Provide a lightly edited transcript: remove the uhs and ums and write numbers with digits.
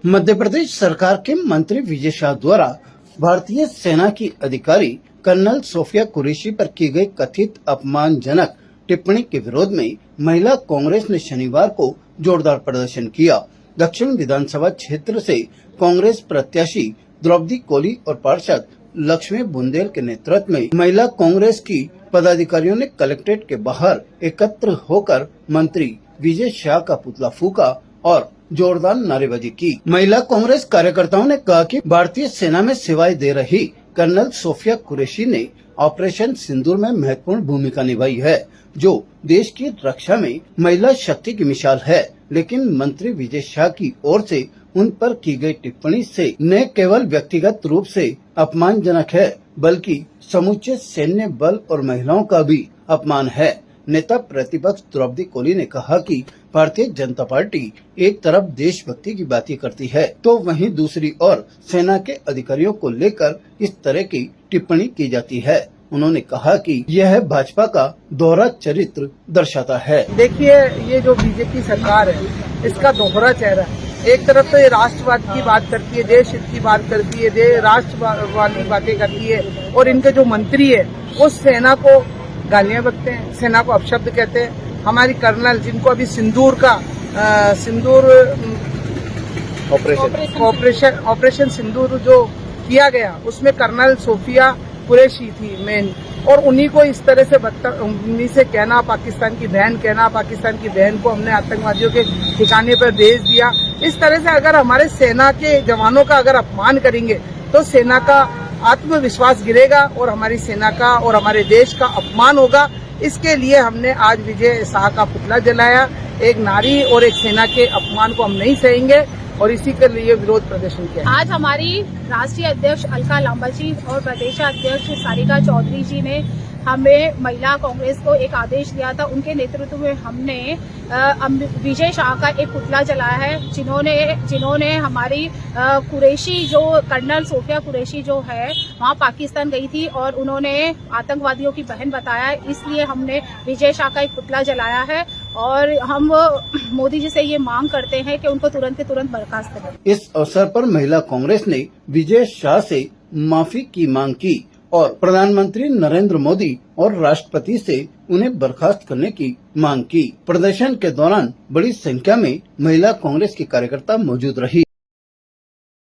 मध्य प्रदेश सरकार के मंत्री विजय शाह द्वारा भारतीय सेना की अधिकारी कर्नल सोफिया कुरैशी पर की गई कथित अपमानजनक टिप्पणी के विरोध में महिला कांग्रेस ने शनिवार को जोरदार प्रदर्शन किया। दक्षिण विधानसभा क्षेत्र से कांग्रेस प्रत्याशी द्रौपदी कोली और पार्षद लक्ष्मी बुंदेल के नेतृत्व में महिला कांग्रेस की पदाधिकारियों ने कलेक्ट्रेट के बाहर एकत्र होकर मंत्री विजय शाह का पुतला फूका और जोरदार नारेबाजी की। महिला कांग्रेस कार्यकर्ताओं ने कहा कि भारतीय सेना में सेवाएं दे रही कर्नल सोफिया कुरैशी ने ऑपरेशन सिंदूर में महत्वपूर्ण भूमिका निभाई है, जो देश की रक्षा में महिला शक्ति की मिसाल है। लेकिन मंत्री विजय शाह की ओर से उन पर की गई टिप्पणी से न केवल व्यक्तिगत रूप से अपमानजनक है, बल्कि समूचे सैन्य बल और महिलाओं का भी अपमान है। नेता प्रतिपक्ष द्रौपदी कोली ने कहा कि भारतीय जनता पार्टी एक तरफ देशभक्ति की बातें करती है, तो वहीं दूसरी ओर सेना के अधिकारियों को लेकर इस तरह की टिप्पणी की जाती है। उन्होंने कहा कि यह भाजपा का दोहरा चरित्र दर्शाता है। देखिए, ये जो बीजेपी सरकार है, इसका दोहरा चेहरा है। एक तरफ तो ये राष्ट्रवाद की बात करती है, देश हित की बात करती है, राष्ट्रवादी बातें करती है, और इनके जो मंत्री है वो सेना को गालियां बकते हैं, सेना को अपशब्द कहते हैं। हमारी कर्नल, जिनको अभी सिंदूर ऑपरेशन सिंदूर जो किया गया, उसमें कर्नल सोफिया कुरैशी थी मेन, और उन्हीं को इस तरह से उन्हीं से कहना, पाकिस्तान की बहन कहना, पाकिस्तान की बहन को हमने आतंकवादियों के ठिकाने पर भेज दिया। इस तरह से अगर हमारे सेना के जवानों का अगर अपमान करेंगे तो सेना का आत्मविश्वास गिरेगा और हमारी सेना का और हमारे देश का अपमान होगा। इसके लिए हमने आज विजय शाह का पुतला जलाया। एक नारी और एक सेना के अपमान को हम नहीं सहेंगे और इसी के लिए विरोध प्रदर्शन किया। आज हमारी राष्ट्रीय अध्यक्ष अलका लांबा जी और प्रदेशाध्यक्ष सारिका चौधरी जी ने हमें महिला कांग्रेस को एक आदेश दिया था। उनके नेतृत्व में हमने विजय शाह का एक पुतला जलाया है, जिन्होंने हमारी कुरैशी, जो कर्नल सोफिया कुरैशी जो है, वहां पाकिस्तान गई थी और उन्होंने आतंकवादियों की बहन बताया। इसलिए हमने विजय शाह का एक पुतला जलाया है और हम मोदी जी से ये मांग करते हैं कि उनको तुरंत के तुरंत बर्खास्त करें। इस अवसर पर महिला कांग्रेस ने विजय शाह से माफी की मांग की और प्रधानमंत्री नरेंद्र मोदी और राष्ट्रपति से उन्हें बर्खास्त करने की मांग की। प्रदर्शन के दौरान बड़ी संख्या में महिला कांग्रेस की कार्यकर्ता मौजूद रही।